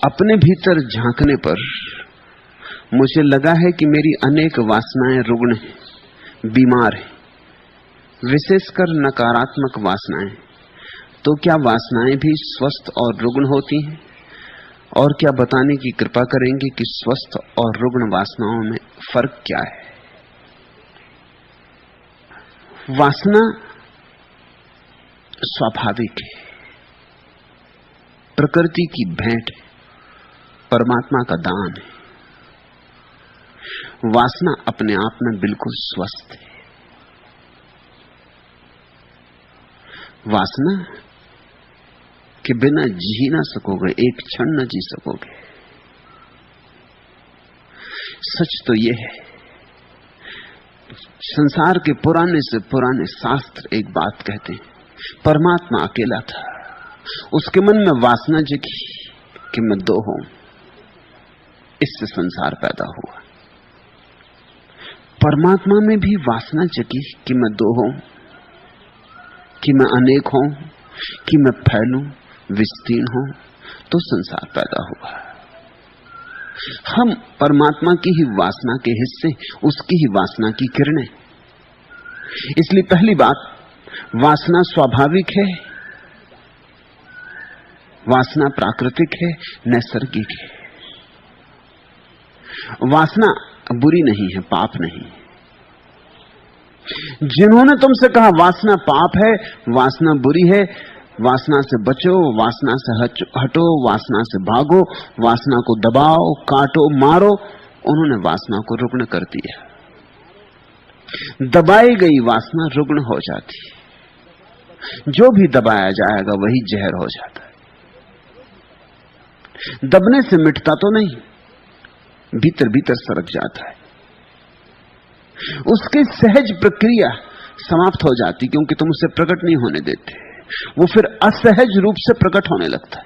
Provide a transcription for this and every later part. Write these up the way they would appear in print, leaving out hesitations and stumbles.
अपने भीतर झांकने पर मुझे लगा है कि मेरी अनेक वासनाएं रुग्ण हैं, बीमार हैं, विशेषकर नकारात्मक वासनाएं। तो क्या वासनाएं भी स्वस्थ और रुग्ण होती हैं? और क्या बताने की कृपा करेंगे कि स्वस्थ और रुग्ण वासनाओं में फर्क क्या है? वासना स्वाभाविक है, प्रकृति की भेंट है, परमात्मा का दान है। वासना अपने आप में बिल्कुल स्वस्थ है। वासना के बिना जी ना सकोगे, एक क्षण न जी सकोगे। सच तो यह है, संसार के पुराने से पुराने शास्त्र एक बात कहते हैं, परमात्मा अकेला था, उसके मन में वासना जगी कि मैं दो हूं, इससे संसार पैदा हुआ। परमात्मा में भी वासना जगी कि मैं दो हूं, कि मैं अनेक हूं, कि मैं फैलूं, विस्तीर्ण हूं, तो संसार पैदा हुआ। हम परमात्मा की ही वासना के हिस्से, उसकी ही वासना की किरणें। इसलिए पहली बात, वासना स्वाभाविक है, वासना प्राकृतिक है, नैसर्गिक है। वासना बुरी नहीं है, पाप नहीं। जिन्होंने तुमसे कहा वासना पाप है, वासना बुरी है, वासना से बचो, वासना से हटो, वासना से भागो, वासना को दबाओ, काटो, मारो, उन्होंने वासना को रुग्ण कर दिया। दबाई गई वासना रुग्ण हो जाती, जो भी दबाया जाएगा वही जहर हो जाता है। दबने से मिटता तो नहीं, भीतर भीतर सरक जाता है, उसकी सहज प्रक्रिया समाप्त हो जाती, क्योंकि तुम उसे प्रकट नहीं होने देते। वो फिर असहज रूप से प्रकट होने लगता है,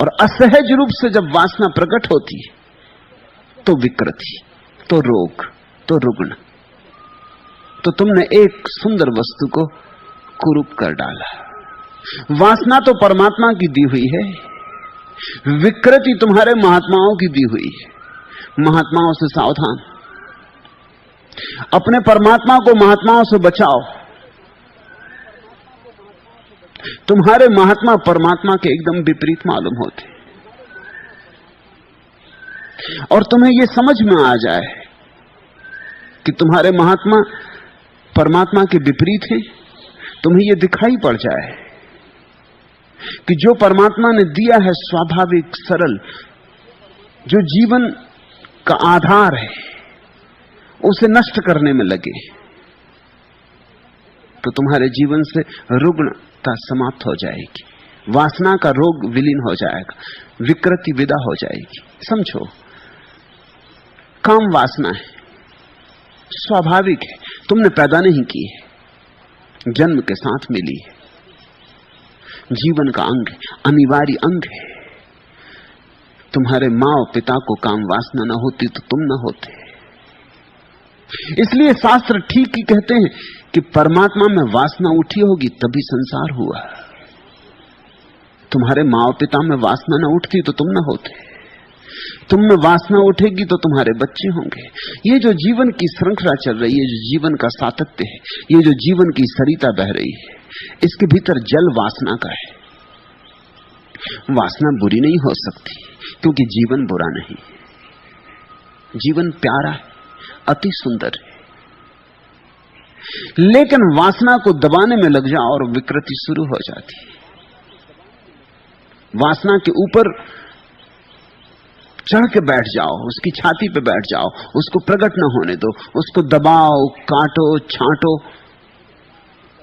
और असहज रूप से जब वासना प्रकट होती है तो विकृति, तो रोग, तो रुग्ण। तो तुमने एक सुंदर वस्तु को कुरूप कर डाला। वासना तो परमात्मा की दी हुई है, विकृति तुम्हारे महात्माओं की दी हुई है। महात्माओं से सावधान, अपने परमात्मा को महात्माओं से बचाओ। तुम्हारे महात्मा परमात्मा के एकदम विपरीत मालूम होते, और तुम्हें यह समझ में आ जाए कि तुम्हारे महात्मा परमात्मा के विपरीत हैं, तुम्हें यह दिखाई पड़ जाए कि जो परमात्मा ने दिया है स्वाभाविक सरल, जो जीवन का आधार है, उसे नष्ट करने में लगे, तो तुम्हारे जीवन से रुग्णता समाप्त हो जाएगी, वासना का रोग विलीन हो जाएगा, विकृति विदा हो जाएगी। समझो, काम वासना है, स्वाभाविक है, तुमने पैदा नहीं की है, जन्म के साथ मिली है, जीवन का अंग है, अनिवार्य अंग है। तुम्हारे माँ और पिता को काम वासना न होती तो तुम न होते। इसलिए शास्त्र ठीक ही कहते हैं कि परमात्मा में वासना उठी होगी तभी संसार हुआ। तुम्हारे माँ और पिता में वासना न उठती तो तुम न होते, तुम में वासना उठेगी तो तुम्हारे बच्चे होंगे। ये जो जीवन की श्रृंखला चल रही है, जो जीवन का सातत्य है, ये जो जीवन की सरिता बह रही है, इसके भीतर जल वासना का है। वासना बुरी नहीं हो सकती, क्योंकि जीवन बुरा नहीं, जीवन प्यारा है, अति सुंदर है। लेकिन वासना को दबाने में लग जाओ और विकृति शुरू हो जाती है। वासना के ऊपर चढ़ के बैठ जाओ, उसकी छाती पे बैठ जाओ, उसको प्रकट न होने दो, उसको दबाओ, काटो, छांटो,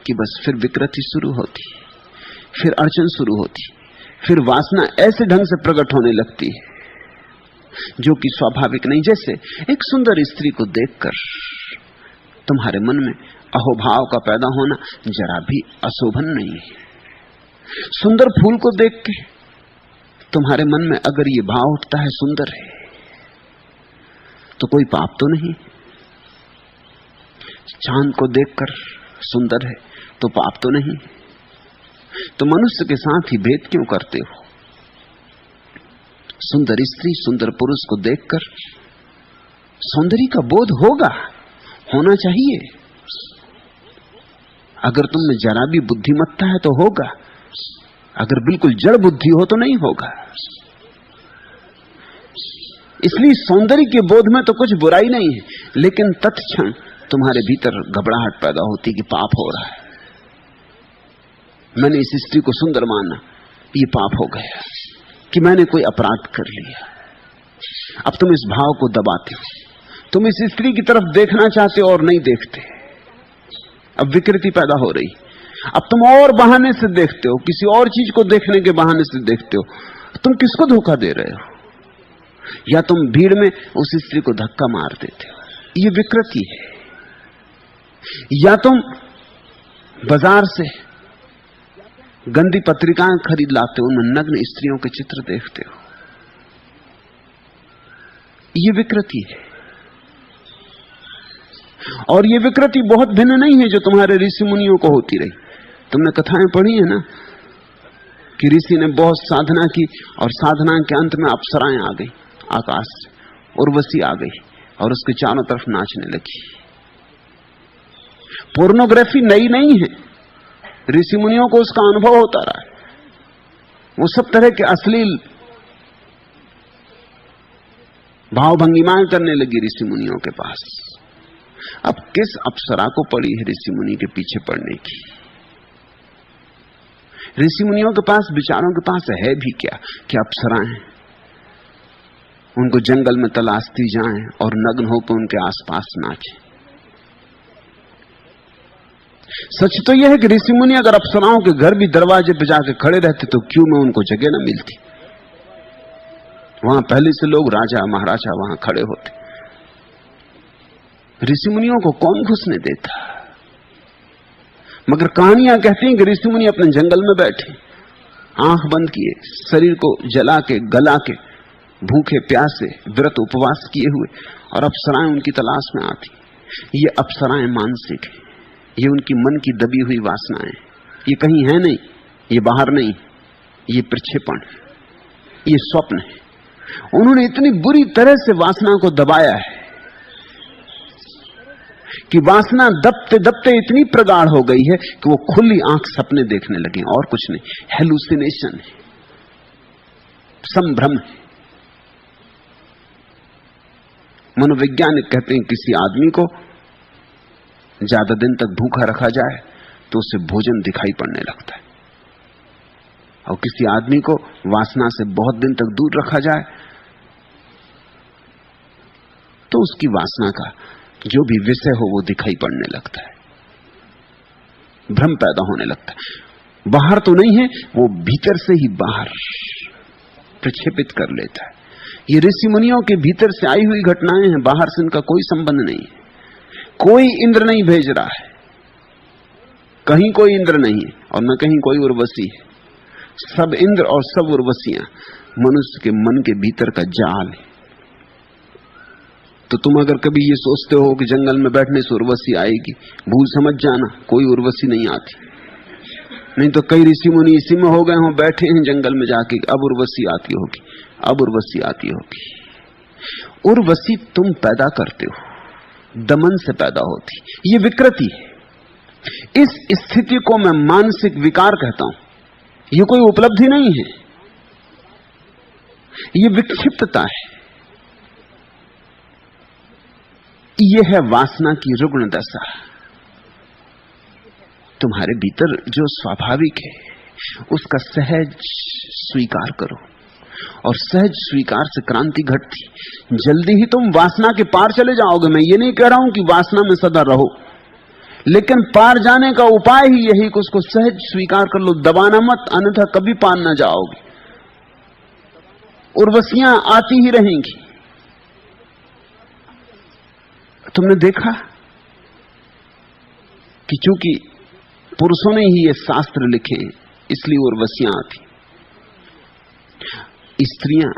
कि बस फिर विकृति शुरू होती, फिर अड़चन शुरू होती, फिर वासना ऐसे ढंग से प्रकट होने लगती है जो कि स्वाभाविक नहीं। जैसे एक सुंदर स्त्री को देखकर तुम्हारे मन में अहोभाव का पैदा होना जरा भी अशोभन नहीं है। सुंदर फूल को देख के तुम्हारे मन में अगर ये भाव उठता है सुंदर है, तो कोई पाप तो नहीं। चांद को देखकर सुंदर है तो पाप तो नहीं। तो मनुष्य के साथ ही भेद क्यों करते हो? सुंदर स्त्री सुंदर पुरुष को देखकर सौंदर्य का बोध होगा, होना चाहिए। अगर तुम में जरा भी बुद्धिमत्ता है तो होगा, अगर बिल्कुल जड़ बुद्धि हो तो नहीं होगा। इसलिए सौंदर्य के बोध में तो कुछ बुराई नहीं है, लेकिन तत्क्षण तुम्हारे भीतर घबराहट पैदा होती कि पाप हो रहा है। मैंने इस स्त्री को सुंदर माना, ये पाप हो गया कि मैंने कोई अपराध कर लिया। अब तुम इस भाव को दबाते हो, तुम इस स्त्री की तरफ देखना चाहते हो और नहीं देखते। अब विकृति पैदा हो रही। अब तुम और बहाने से देखते हो, किसी और चीज को देखने के बहाने से देखते हो। तुम किसको धोखा दे रहे हो? या तुम भीड़ में उस स्त्री को धक्का मार देते हो, ये विकृति है। या तुम बाजार से गंदी पत्रिकाएं खरीद लाते हो, उनमें नग्न स्त्रियों के चित्र देखते हो, ये विकृति है। और ये विकृति बहुत भिन्न नहीं है जो तुम्हारे ऋषि मुनियों को होती रही। तुमने कथाएं पढ़ी है ना कि ऋषि ने बहुत साधना की और साधना के अंत में अप्सराएं आ गई आकाश से, उर्वशी आ गई और उसके चारों तरफ नाचने लगी। पोर्नोग्राफी नई नहीं है, ऋषि मुनियों को उसका अनुभव होता रहा है। वो सब तरह के अश्लील भाव भंगिमाएं करने लगी ऋषि मुनियों के पास। अब किस अप्सरा को पड़ी है ऋषि मुनि के पीछे पड़ने की? ऋषि मुनियों के पास, विचारों के पास है भी क्या कि अप्सराएं उनको जंगल में तलाशती जाएं और नग्न होकर उनके आसपास नाचें। सच तो यह है कि ऋषि मुनि अगर अप्सराओं के घर भी दरवाजे पे जाके खड़े रहते तो क्यों में उनको जगह न मिलती। वहां पहले से लोग राजा महाराजा वहां खड़े होते। ऋषि मुनियों को कौन घुसने देता? मगर कहानियां कहती हैं कि ऋषि मुनि अपने जंगल में बैठे, आंख बंद किए, शरीर को जला के गला के, भूखे प्यासे व्रत उपवास किए हुए, और अप्सराएं उनकी तलाश में आती। ये अप्सराएं मानसिक है, ये उनकी मन की दबी हुई वासनाएं, ये कहीं है नहीं, ये बाहर नहीं, ये प्रक्षेपण, ये स्वप्न है। उन्होंने इतनी बुरी तरह से वासना को दबाया है कि वासना दबते दबते इतनी प्रगाढ़ हो गई है कि वो खुली आंख सपने देखने लगे, और कुछ नहीं, हेलुसिनेशन है, संभ्रम है। मनोवैज्ञानिक कहते हैं किसी आदमी को ज्यादा दिन तक भूखा रखा जाए तो उसे भोजन दिखाई पड़ने लगता है, और किसी आदमी को वासना से बहुत दिन तक दूर रखा जाए तो उसकी वासना का जो भी विषय हो वो दिखाई पड़ने लगता है, भ्रम पैदा होने लगता है। बाहर तो नहीं है, वो भीतर से ही बाहर प्रक्षेपित कर लेता है। ये ऋषि मुनियों के भीतर से आई हुई घटनाएं हैं, बाहर से इनका कोई संबंध नहीं है। कोई इंद्र नहीं भेज रहा है, कहीं कोई इंद्र नहीं है और न कहीं कोई उर्वशी है। सब इंद्र और सब उर्वशियां मनुष्य के मन के भीतर का जाल है। तो तुम अगर कभी ये सोचते हो कि जंगल में बैठने से उर्वशी आएगी, भूल समझ जाना, कोई उर्वशी नहीं आती। नहीं तो कई ऋषि मुनि इसी में हो गए हों, बैठे हैं जंगल में जाके, अब उर्वशी आती होगी, अब उर्वशी आती होगी। उर्वशी तुम पैदा करते हो, दमन से पैदा होती, ये विकृति है। इस स्थिति को मैं मानसिक विकार कहता हूं। ये कोई उपलब्धि नहीं है, ये विक्षिप्तता है, ये है वासना की रुग्ण दशा। तुम्हारे भीतर जो स्वाभाविक है उसका सहज स्वीकार करो, और सहज स्वीकार से क्रांति घटती। जल्दी ही तुम वासना के पार चले जाओगे। मैं ये नहीं कह रहा हूं कि वासना में सदा रहो, लेकिन पार जाने का उपाय ही यही कि उसको सहज स्वीकार कर लो, दबाना मत, अन्यथा कभी पार ना जाओगे। उर्वशियां आती ही रहेंगी। तुमने देखा कि चूंकि पुरुषों ने ही ये शास्त्र लिखे इसलिए उर्वशियां आती। स्त्रियां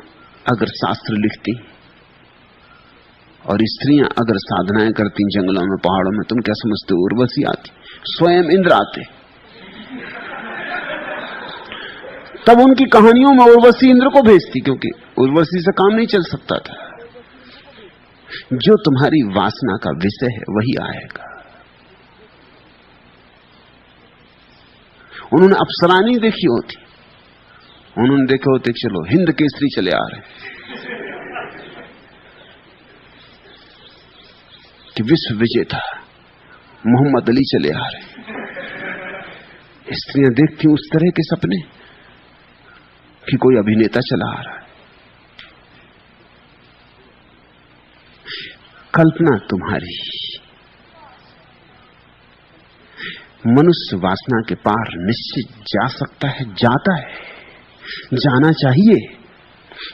अगर शास्त्र लिखती और स्त्रियां अगर साधनाएं करती जंगलों में पहाड़ों में, तुम क्या समझते हो उर्वशी आती? स्वयं इंद्र आते। तब उनकी कहानियों में उर्वशी इंद्र को भेजती, क्योंकि उर्वशी से काम नहीं चल सकता था। जो तुम्हारी वासना का विषय है वही आएगा। उन्होंने अप्सरा नहीं देखी होती, उन्होंने देखे होते चलो हिंद केसरी चले आ रहे कि विश्व विजेता मोहम्मद अली चले आ रहे। स्त्रियां देखती उस तरह के सपने कि कोई अभिनेता चला आ रहा है। कल्पना तुम्हारी। मनुष्य वासना के पार निश्चित जा सकता है, जाता है, जाना चाहिए,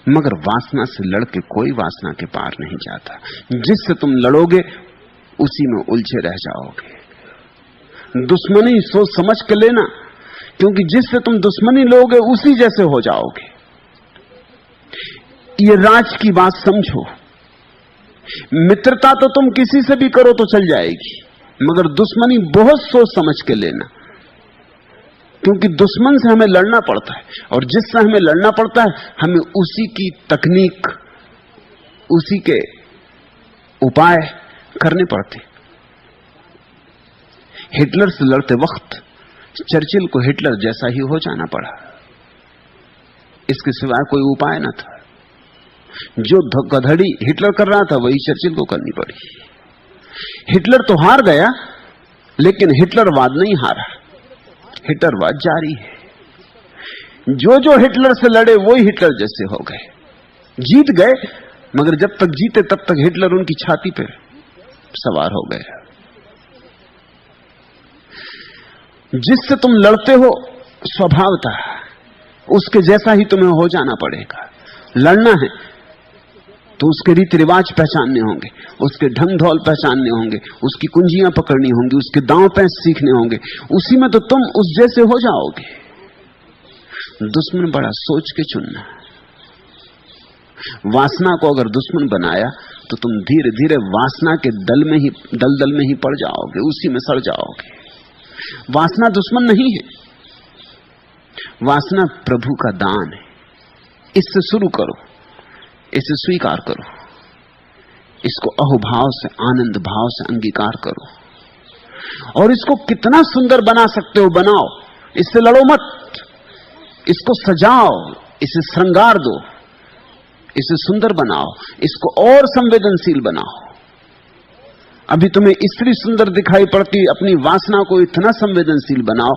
मगर वासना से लड़के कोई वासना के पार नहीं जाता। जिससे तुम लड़ोगे उसी में उलझे रह जाओगे। दुश्मनी सोच समझ के लेना, क्योंकि जिससे तुम दुश्मनी लोगे उसी जैसे हो जाओगे। ये राज की बात समझो। मित्रता तो तुम किसी से भी करो तो चल जाएगी, मगर दुश्मनी बहुत सोच समझ के लेना, क्योंकि दुश्मन से हमें लड़ना पड़ता है, और जिससे हमें लड़ना पड़ता है हमें उसी की तकनीक, उसी के उपाय करने पड़ते। हिटलर से लड़ते वक्त चर्चिल को हिटलर जैसा ही हो जाना पड़ा, इसके सिवाय कोई उपाय न था। जो गधड़ी हिटलर कर रहा था वही चर्चिल को करनी पड़ी। हिटलर तो हार गया, लेकिन हिटलरवाद नहीं हारा, हिटलरवाद जारी है। जो हिटलर से लड़े वही हिटलर जैसे हो गए, जीत गए, मगर जब तक जीते तब तक हिटलर उनकी छाती पे सवार हो गए। जिससे तुम लड़ते हो स्वभावतः उसके जैसा ही तुम्हें हो जाना पड़ेगा। लड़ना है तो उसके रीति रिवाज पहचानने होंगे, उसके ढंग ढोल पहचानने होंगे, उसकी कुंजियां पकड़नी होंगी, उसके दांव पैंच सीखने होंगे। उसी में तो तुम उस जैसे हो जाओगे। दुश्मन बड़ा सोच के चुनना। वासना को अगर दुश्मन बनाया तो तुम धीरे धीरे वासना के दलदल में ही पड़ जाओगे, उसी में सड़ जाओगे। वासना दुश्मन नहीं है, वासना प्रभु का दान है। इससे शुरू करो, इसे स्वीकार करो, इसको अहोभाव से, आनंद भाव से अंगीकार करो, और इसको कितना सुंदर बना सकते हो बनाओ। इससे लड़ो मत, इसको सजाओ, इसे श्रृंगार दो, इसे सुंदर बनाओ, इसको और संवेदनशील बनाओ। अभी तुम्हें स्त्री सुंदर दिखाई पड़ती, अपनी वासना को इतना संवेदनशील बनाओ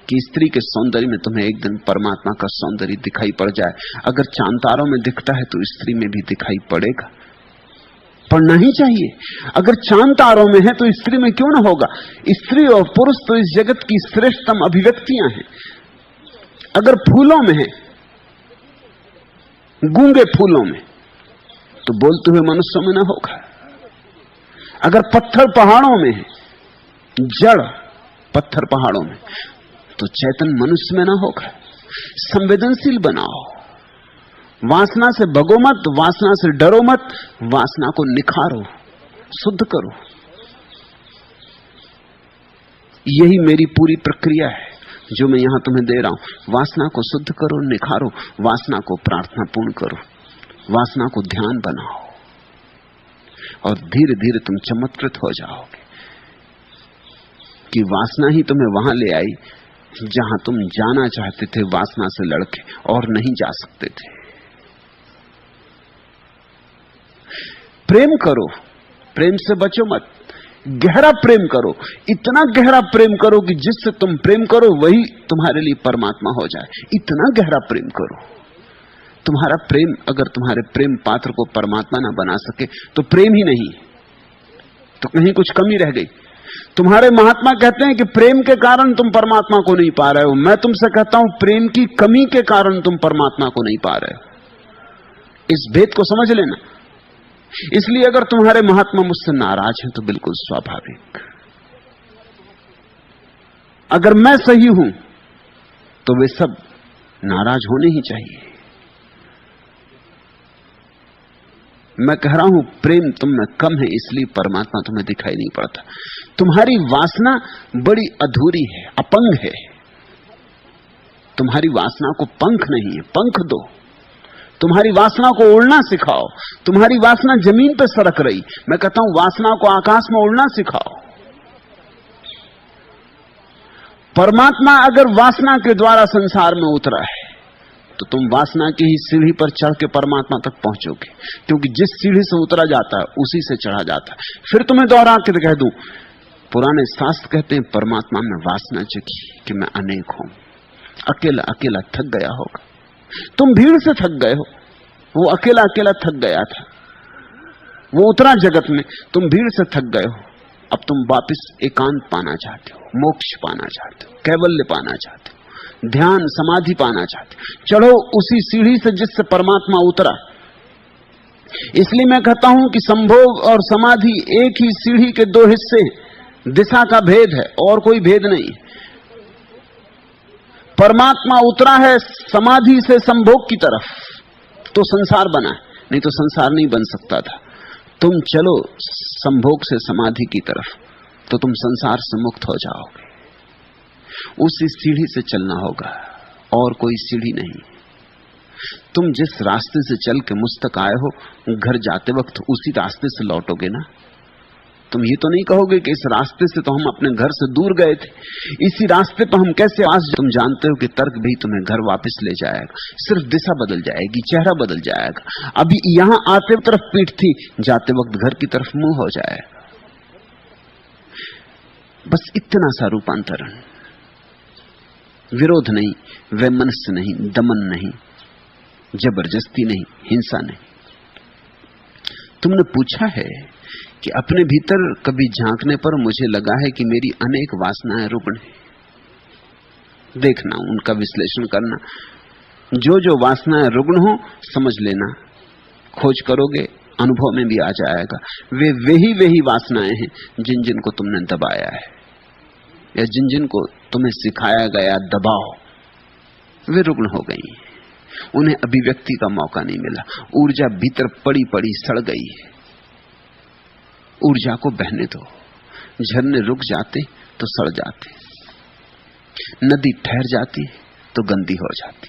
कि स्त्री के सौंदर्य में तुम्हें एक दिन परमात्मा का सौंदर्य दिखाई पड़ जाए। अगर चांतारों में दिखता है तो स्त्री में भी दिखाई पड़ेगा, पड़ना ही चाहिए। अगर चांद तारों में है तो स्त्री में क्यों ना होगा। स्त्री और पुरुष तो इस जगत की श्रेष्ठतम अभिव्यक्तियां हैं। अगर फूलों में है, गूंगे फूलों में, तो बोलते हुए मनुष्यों में ना होगा। अगर पत्थर पहाड़ों में है, जड़ पत्थर पहाड़ों में, तो चैतन मनुष्य में ना होगा। संवेदनशील बनाओ, वासना से भगो मत, वासना से डरो मत, वासना को निखारो, शुद्ध करो। यही मेरी पूरी प्रक्रिया है जो मैं यहां तुम्हें दे रहा हूं। वासना को शुद्ध करो, निखारो, वासना को प्रार्थना पूर्ण करो, वासना को ध्यान बनाओ, और धीरे धीरे तुम चमत्कृत हो जाओगे कि वासना ही तुम्हें वहां ले आई जहां तुम जाना चाहते थे वासना से लड़के, और नहीं जा सकते थे। प्रेम करो, प्रेम से बचो मत। गहरा प्रेम करो, इतना गहरा प्रेम करो कि जिससे तुम प्रेम करो वही तुम्हारे लिए परमात्मा हो जाए। इतना गहरा प्रेम करो। तुम्हारा प्रेम अगर तुम्हारे प्रेम पात्र को परमात्मा ना बना सके तो प्रेम ही नहीं, तो कहीं कुछ कमी रह गई। तुम्हारे महात्मा कहते हैं कि प्रेम के कारण तुम परमात्मा को नहीं पा रहे हो। मैं तुमसे कहता हूं प्रेम की कमी के कारण तुम परमात्मा को नहीं पा रहे हो। इस भेद को समझ लेना। इसलिए अगर तुम्हारे महात्मा मुझसे नाराज हैं तो बिल्कुल स्वाभाविक। अगर मैं सही हूं तो वे सब नाराज होने ही चाहिए। मैं कह रहा हूं प्रेम तुम में कम है, इसलिए परमात्मा तुम्हें दिखाई नहीं पड़ता। तुम्हारी वासना बड़ी अधूरी है, अपंग है। तुम्हारी वासना को पंख नहीं है, पंख दो। तुम्हारी वासना को उड़ना सिखाओ। तुम्हारी वासना जमीन पर सरक रही, मैं कहता हूं वासना को आकाश में उड़ना सिखाओ। परमात्मा अगर वासना के द्वारा संसार में उतरा है तो तुम वासना की ही सीढ़ी पर चढ़ के परमात्मा तक पहुंचोगे, क्योंकि जिस सीढ़ी से उतरा जाता है उसी से चढ़ा जाता है। फिर तुम्हें दोहरा के कह दूं, पुराने शास्त्र कहते हैं परमात्मा में वासना जगी कि मैं अनेक हूं। अकेला अकेला थक गया होगा, तुम भीड़ से थक गए हो, वो अकेला अकेला थक गया था, वो उतरा जगत में, तुम भीड़ से थक गए हो। अब तुम वापस एकांत पाना चाहते हो, मोक्ष पाना चाहते हो, कैवल्य पाना चाहते हो, ध्यान समाधि पाना चाहते हो। चढ़ो उसी सीढ़ी से जिससे परमात्मा उतरा। इसलिए मैं कहता हूं कि संभोग और समाधि एक ही सीढ़ी के दो हिस्से, दिशा का भेद है और कोई भेद नहीं। परमात्मा उतरा है समाधि से संभोग की तरफ, तो संसार बना है, नहीं तो संसार नहीं बन सकता था। तुम चलो संभोग से समाधि की तरफ तो तुम संसार से मुक्त हो जाओगे। उसी सीढ़ी से चलना होगा और कोई सीढ़ी नहीं। तुम जिस रास्ते से चल के मुझ तक आए हो, घर जाते वक्त उसी रास्ते से लौटोगे ना। तुम ये तो नहीं कहोगे कि इस रास्ते से तो हम अपने घर से दूर गए थे, इसी रास्ते पर हम कैसे आज। तुम जानते हो कि तर्क भी तुम्हें घर वापस ले जाएगा, सिर्फ दिशा बदल जाएगी, चेहरा बदल जाएगा। अभी यहां आते तरफ पीठ थी, जाते वक्त घर की तरफ मुंह हो जाएगा। बस इतना सा रूपांतरण, विरोध नहीं, वैमनस्य नहीं, दमन नहीं, जबरदस्ती नहीं, हिंसा नहीं। तुमने पूछा है कि अपने भीतर कभी झांकने पर मुझे लगा है कि मेरी अनेक वासनाएं रुग्ण हैं। देखना, उनका विश्लेषण करना। जो जो वासनाएं रुग्ण हो समझ लेना, खोज करोगे अनुभव में भी आ जाएगा। वे ही वासनाएं हैं जिन जिन को तुमने दबाया है, या जिन जिन को तुम्हें सिखाया गया दबाओ, वे रुग्ण हो गई। उन्हें अभिव्यक्ति का मौका नहीं मिला। ऊर्जा भीतर पड़ी पड़ी सड़ गई है। ऊर्जा को बहने दो। झरने रुक जाते तो सड़ जाते, नदी ठहर जाती तो गंदी हो जाती।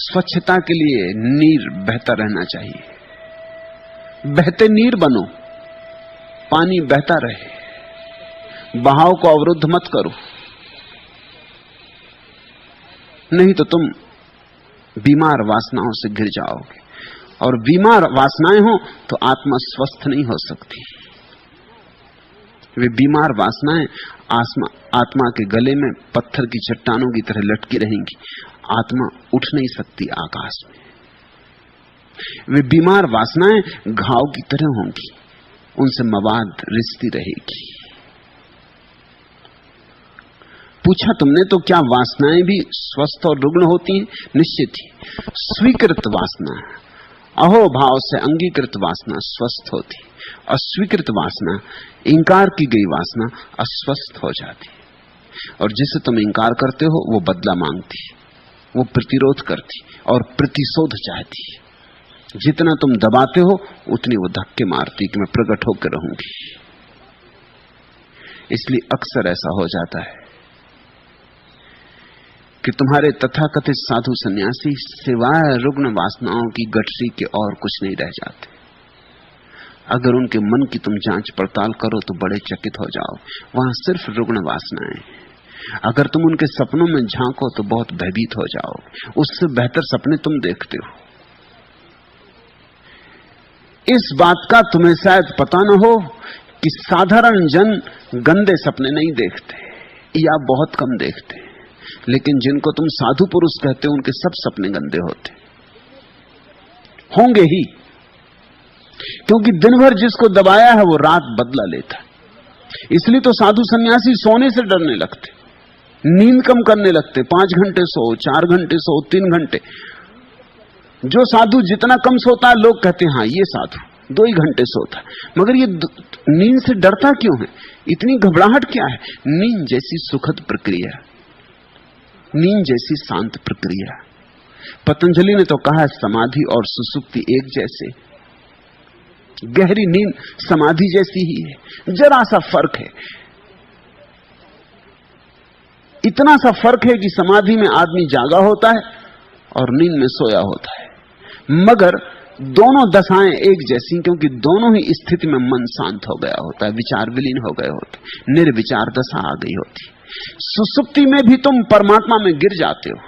स्वच्छता के लिए नीर बहता रहना चाहिए। बहते नीर बनो, पानी बहता रहे, बहाव को अवरुद्ध मत करो, नहीं तो तुम बीमार वासनाओं से घिर जाओगे। और बीमार वासनाएं हो तो आत्मा स्वस्थ नहीं हो सकती। वे बीमार वासनाएं आत्मा के गले में पत्थर की चट्टानों की तरह लटकी रहेंगी। आत्मा उठ नहीं सकती आकाश में। वे बीमार वासनाएं घाव की तरह होंगी, उनसे मवाद रिश्ती रहेगी। पूछा तुमने तो क्या वासनाएं भी स्वस्थ और रुग्ण होती हैं? निश्चित ही। स्वीकृत वासना, अहोभाव से अंगीकृत वासना स्वस्थ होती, अस्वीकृत वासना, इंकार की गई वासना अस्वस्थ हो जाती। और जिसे तुम इंकार करते हो वो बदला मांगती, वो प्रतिरोध करती और प्रतिशोध चाहती। जितना तुम दबाते हो उतनी वो धक्के मारती कि मैं प्रकट होकर रहूंगी। इसलिए अक्सर ऐसा हो जाता है कि तुम्हारे तथाकथित साधु सन्यासी सिवाय रुग्ण वासनाओं की गठरी के और कुछ नहीं रह जाते। अगर उनके मन की तुम जांच पड़ताल करो तो बड़े चकित हो जाओ, वहां सिर्फ रुग्ण वासनाएं। अगर तुम उनके सपनों में झांको तो बहुत भयभीत हो जाओ। उससे बेहतर सपने तुम देखते हो। इस बात का तुम्हें शायद पता न हो कि साधारण जन गंदे सपने नहीं देखते या बहुत कम देखते, लेकिन जिनको तुम साधु पुरुष कहते हो उनके सब सपने गंदे होते होंगे ही, क्योंकि दिन भर जिसको दबाया है वो रात बदला लेता। इसलिए तो साधु सन्यासी सोने से डरने लगते, नींद कम करने लगते। 5 घंटे सो, 4 घंटे सो, 3 घंटे। जो साधु जितना कम सोता है लोग कहते हैं हाँ ये साधु 2 ही घंटे सोता है, मगर ये नींद से डरता क्यों है? इतनी घबराहट क्या है? नींद जैसी सुखद प्रक्रिया, नींद जैसी शांत प्रक्रिया। पतंजलि ने तो कहा समाधि और सुसुप्ति एक जैसे। गहरी नींद समाधि जैसी ही है, जरा सा फर्क है। इतना सा फर्क है कि समाधि में आदमी जागा होता है और नींद में सोया होता है, मगर दोनों दशाएं एक जैसी, क्योंकि दोनों ही स्थिति में मन शांत हो गया होता है, विचार विलीन हो गए होते, निर्विचार दशा आ गई होती। सुसुप्ति में भी तुम परमात्मा में गिर जाते हो,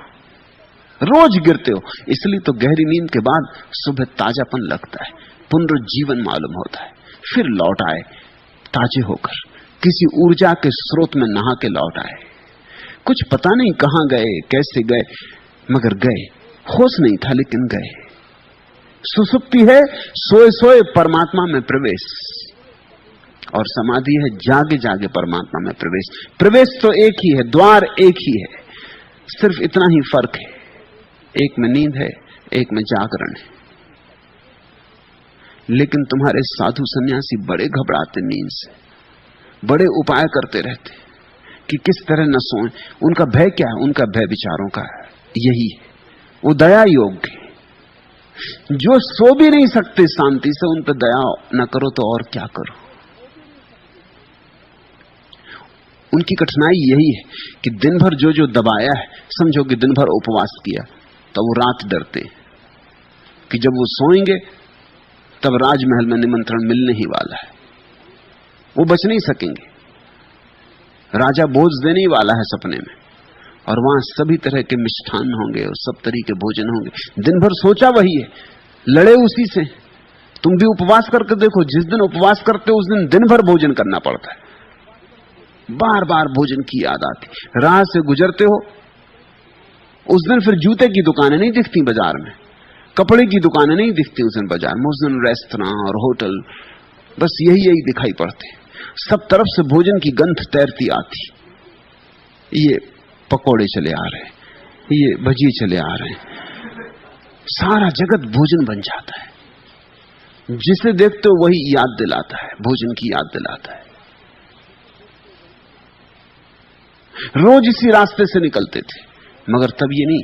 रोज गिरते हो, इसलिए तो गहरी नींद के बाद सुबह ताजापन लगता है, पुनरुज्जीवन मालूम होता है, फिर लौट आए ताजे होकर, किसी ऊर्जा के स्रोत में नहा के लौट आए। कुछ पता नहीं कहां गए, कैसे गए, मगर गए, होश नहीं था लेकिन गए। सुसुप्ति है सोए सोए परमात्मा में प्रवेश, और समाधि है जागे जागे परमात्मा में प्रवेश। प्रवेश तो एक ही है, द्वार एक ही है, सिर्फ इतना ही फर्क है, एक में नींद है, एक में जागरण है। लेकिन तुम्हारे साधु सन्यासी बड़े घबराते नींद से, बड़े उपाय करते रहते कि किस तरह न सोएं। उनका भय क्या है? उनका भय विचारों का है, यही है, वो दया योग है। जो सो भी नहीं सकते शांति से, उन पर दया न करो तो और क्या करो। उनकी कठिनाई यही है कि दिन भर जो जो दबाया है, समझो कि दिन भर उपवास किया, तो वो रात डरते कि जब वो सोएंगे तब राजमहल में निमंत्रण मिलने ही वाला है, वो बच नहीं सकेंगे, राजा भोज देने ही वाला है सपने में, और वहां सभी तरह के मिष्ठान होंगे और सब तरह के भोजन होंगे। दिन भर सोचा वही है, लड़े उसी से। तुम भी उपवास करके देखो, जिस दिन उपवास करते हो उस दिन भर भोजन करना पड़ता है, बार बार भोजन की याद आती। राह से गुजरते हो उस दिन फिर जूते की दुकानें नहीं दिखती बाजार में, कपड़े की दुकानें नहीं दिखती उस दिन बाजार में, उस दिन रेस्तरां और होटल बस यही दिखाई पड़ते। सब तरफ से भोजन की गंध तैरती आती, ये पकोड़े चले आ रहे, ये भजिए चले आ रहे, सारा जगत भोजन बन जाता है। जिसे देखते हो वही याद दिलाता है, भोजन की याद दिलाता है। रोज इसी रास्ते से निकलते थे, मगर तब ये नहीं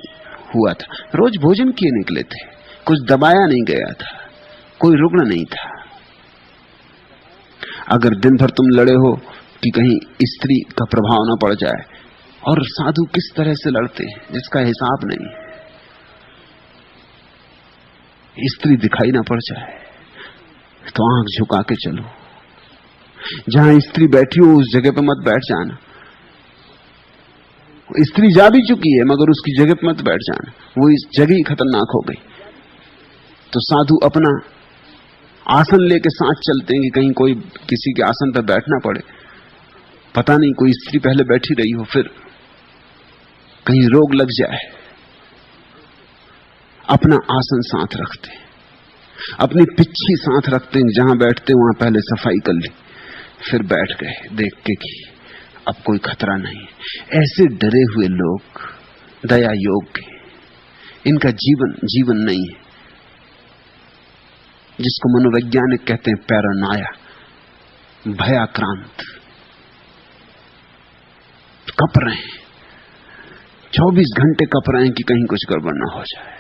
हुआ था। रोज भोजन किए निकले थे, कुछ दबाया नहीं गया था, कोई रुग्ण नहीं था। अगर दिन भर तुम लड़े हो कि कहीं स्त्री का प्रभाव न पड़ जाए, और साधु किस तरह से लड़ते हैं जिसका हिसाब नहीं, स्त्री दिखाई ना पड़ जाए तो आंख झुका के चलो, जहां स्त्री बैठी हो उस जगह पे मत बैठ जाना। स्त्री जा भी चुकी है मगर उसकी जगह पे मत बैठ जाना, वो इस जगह ही खतरनाक हो गई। तो साधु अपना आसन लेके साथ चलते हैं कि कहीं कोई किसी के आसन पर बैठना पड़े, पता नहीं कोई स्त्री पहले बैठी रही हो, फिर कहीं रोग लग जाए। अपना आसन साथ रखते, अपनी पिच्छी साथ रखते हैं, जहां बैठते वहां पहले सफाई कर ली, फिर बैठ गए देख के कि अब कोई खतरा नहीं। ऐसे डरे हुए लोग दया योग, इनका जीवन जीवन नहीं है, जिसको मनोवैज्ञानिक कहते हैं पैरानोया, भयाक्रांत। कप रहे हैं, 24 घंटे कप रहे हैं कि कहीं कुछ गड़बड़ ना हो जाए,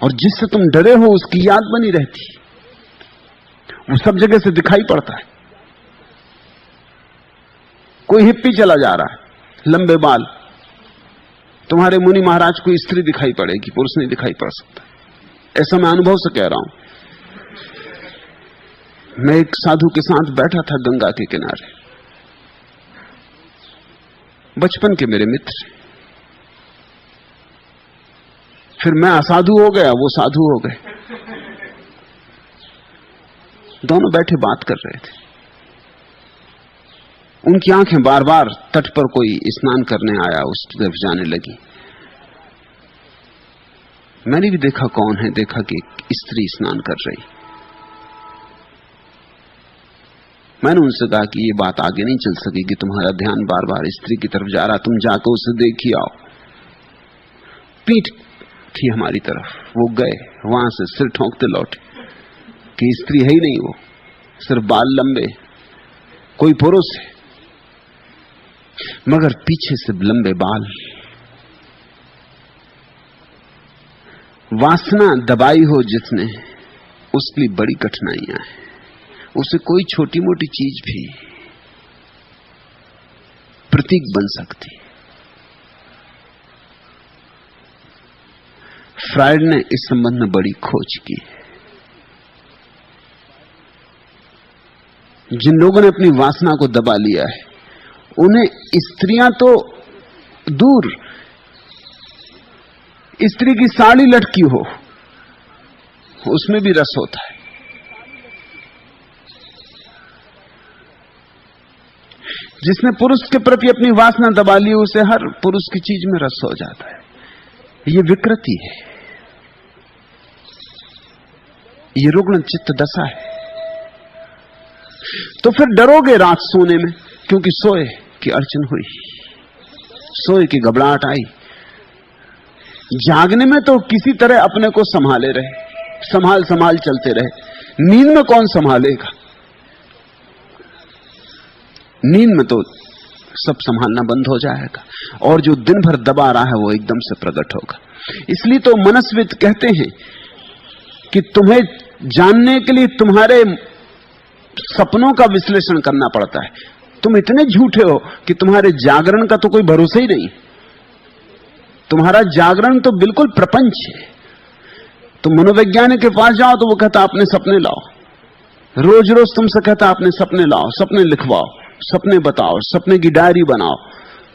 और जिससे तुम डरे हो उसकी याद बनी रहती, वो सब जगह से दिखाई पड़ता है। कोई हिप्पी चला जा रहा है, लंबे बाल, तुम्हारे मुनि महाराज को स्त्री दिखाई पड़ेगी, पुरुष नहीं दिखाई पड़ सकता। ऐसा मैं अनुभव से कह रहा हूं। मैं एक साधु के साथ बैठा था गंगा के किनारे, बचपन के मेरे मित्र। फिर मैं असाधु हो गया, वो साधु हो गए, दोनों बैठे बात कर रहे थे। उनकी आंखें बार बार तट पर कोई स्नान करने आया उस तरफ जाने लगी। मैंने भी देखा कौन है, देखा कि स्त्री स्नान कर रही। मैंने उनसे कहा कि ये बात आगे नहीं चल सकेगी, तुम्हारा ध्यान बार बार स्त्री की तरफ जा रहा, तुम जाकर उसे देख ही आओ। पीठ थी हमारी तरफ, वो गए, वहां से सिर ठोंकते लौटे कि स्त्री है ही नहीं, वो सिर्फ बाल लंबे, कोई पुरुष है मगर पीछे से लंबे बाल। वासना दबाई हो जिसने, उसके लिए बड़ी कठिनाइयां हैं। उसे कोई छोटी मोटी चीज भी प्रतीक बन सकती, फ्रायड ने इस संबंध में बड़ी खोज की। जिन लोगों ने अपनी वासना को दबा लिया है, उन्हें स्त्रियां तो दूर, स्त्री की साड़ी लटकी हो उसमें भी रस होता है। जिसने पुरुष के प्रति अपनी वासना दबा ली, उसे हर पुरुष की चीज में रस हो जाता है। ये विकृति है, ये रुग्ण चित्त दशा है। तो फिर डरोगे रात सोने में, क्योंकि सोए की अड़चन हुई, सोए की घबराहट आई। जागने में तो किसी तरह अपने को संभाले रहे, संभाल संभाल चलते रहे। नींद में कौन संभालेगा? नींद में तो सब संभालना बंद हो जाएगा, और जो दिन भर दबा रहा है वो एकदम से प्रकट होगा। इसलिए तो मनस्विद कहते हैं कि तुम्हें जानने के लिए तुम्हारे सपनों का विश्लेषण करना पड़ता है। तुम इतने झूठे हो कि तुम्हारे जागरण का तो कोई भरोसा ही नहीं। तुम्हारा जागरण तो बिल्कुल प्रपंच है। तुम मनोवैज्ञानिक के पास जाओ तो वो कहता अपने सपने लाओ, रोज रोज तुमसे कहता अपने सपने लाओ, सपने लिखवाओ, सपने बताओ, सपने की डायरी बनाओ।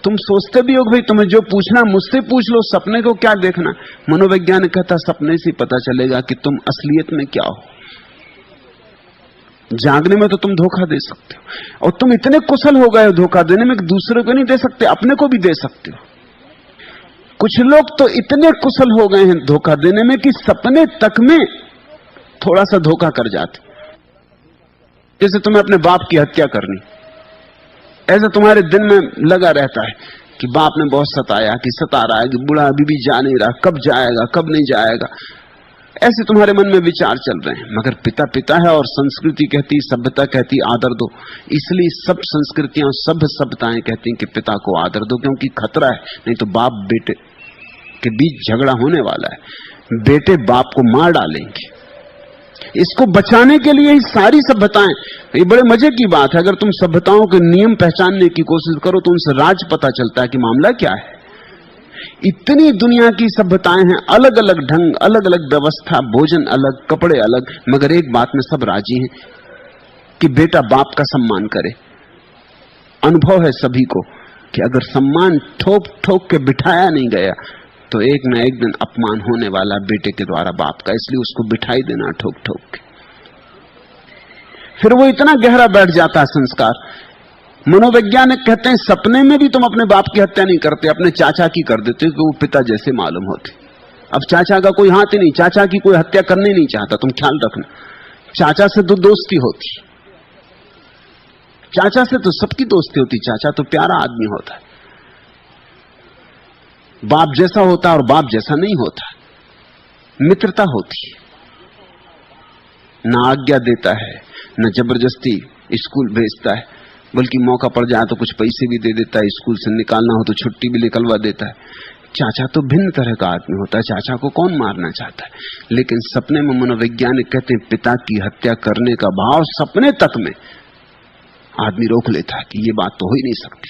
तुम सोचते भी हो भाई तुम्हें जो पूछना मुझसे पूछ लो, सपने को क्या देखना। मनोवैज्ञानिक कहता सपने से पता चलेगा कि तुम असलियत में क्या हो। जागने में तो तुम धोखा दे सकते हो, और तुम इतने कुशल हो गए हो धोखा देने में कि दूसरे को नहीं दे सकते, अपने को भी दे सकते हो। कुछ लोग तो इतने कुशल हो गए हैं धोखा देने में कि सपने तक में थोड़ा सा धोखा कर जाते। जैसे तुम्हें अपने बाप की हत्या करनी, ऐसा तुम्हारे दिन में लगा रहता है कि बाप ने बहुत सताया, कि सता रहा है, कि बूढ़ा अभी भी जा नहीं रहा, कब जाएगा कब नहीं जाएगा, ऐसे तुम्हारे मन में विचार चल रहे हैं। मगर पिता पिता है, और संस्कृति कहती, सभ्यता कहती आदर दो। इसलिए सब संस्कृतियां, सब सभ्यताएं कहती हैं कि पिता को आदर दो, क्योंकि खतरा है, नहीं तो बाप बेटे के बीच झगड़ा होने वाला है, बेटे बाप को मार डालेंगे। इसको बचाने के लिए ही सारी सभ्यताएं, ये बड़े मजे की बात है, अगर तुम सभ्यताओं के नियम पहचानने की कोशिश करो तो उनसे राज पता चलता है कि मामला क्या है। इतनी दुनिया की सभ्यताएं हैं, अलग अलग ढंग, अलग अलग व्यवस्था, भोजन अलग, कपड़े अलग, मगर एक बात में सब राजी हैं कि बेटा बाप का सम्मान करे। अनुभव है सभी को कि अगर सम्मान ठोक ठोक के बिठाया नहीं गया तो एक न एक दिन अपमान होने वाला बेटे के द्वारा बाप का, इसलिए उसको बिठाई देना ठोक ठोक के। फिर वो इतना गहरा बैठ जाता है संस्कार। मनोवैज्ञानिक कहते हैं सपने में भी तुम अपने बाप की हत्या नहीं करते, अपने चाचा की कर देते, क्योंकि वो पिता जैसे मालूम होते। अब चाचा का कोई हाथ ही नहीं, चाचा की कोई हत्या करने नहीं चाहता, तुम ख्याल रखना। चाचा से तो दोस्ती होती, चाचा से तो सबकी दोस्ती होती, चाचा तो प्यारा आदमी होता है। बाप जैसा होता है और बाप जैसा नहीं होता, मित्रता होती है, ना आज्ञा देता है, न जबरदस्ती स्कूल भेजता है, बल्कि मौका पड़ जाए तो कुछ पैसे भी दे देता है, स्कूल से निकालना हो तो छुट्टी भी निकलवा देता है। चाचा तो भिन्न तरह का आदमी होता है, चाचा को कौन मारना चाहता है। लेकिन सपने में मनोवैज्ञानिक कहते हैं पिता की हत्या करने का भाव सपने तक में आदमी रोक लेता है कि ये बात तो हो ही नहीं सकती।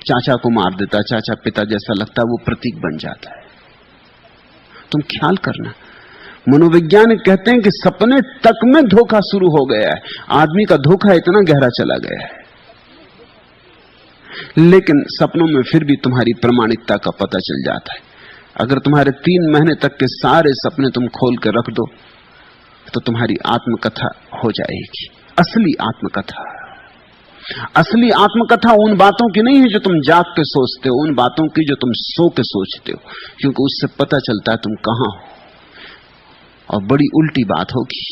चाचा को मार देता, चाचा पिता जैसा लगता है, वो प्रतीक बन जाता है। तुम ख्याल करना, मनोवैज्ञानिक कहते हैं कि सपने तक में धोखा शुरू हो गया है, आदमी का धोखा इतना गहरा चला गया है। लेकिन सपनों में फिर भी तुम्हारी प्रामाणिकता का पता चल जाता है। अगर तुम्हारे 3 महीने तक के सारे सपने तुम खोल के रख दो तो तुम्हारी आत्मकथा हो जाएगी, असली आत्मकथा। असली आत्मकथा उन बातों की नहीं है जो तुम जाग के सोचते हो, उन बातों की जो तुम सो के सोचते हो, क्योंकि उससे पता चलता है तुम कहां हो। और बड़ी उल्टी बात होगी,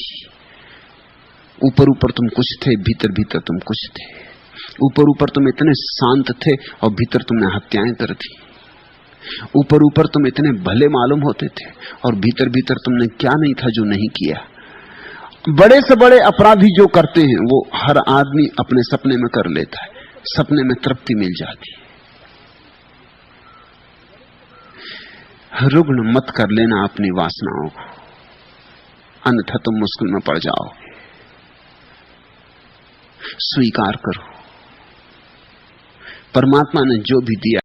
ऊपर ऊपर तुम कुछ थे, भीतर भीतर तुम कुछ थे। ऊपर ऊपर तुम इतने शांत थे और भीतर तुमने हत्याएं कर दी। ऊपर ऊपर तुम इतने भले मालूम होते थे और भीतर भीतर तुमने क्या नहीं था जो नहीं किया। बड़े से बड़े अपराधी जो करते हैं वो हर आदमी अपने सपने में कर लेता है, सपने में तृप्ति मिल जाती है। रुग्ण मत कर लेना अपनी वासनाओं को, अन्यथा तुम मुश्किल में पड़ जाओगे। स्वीकार करो, परमात्मा ने जो भी दिया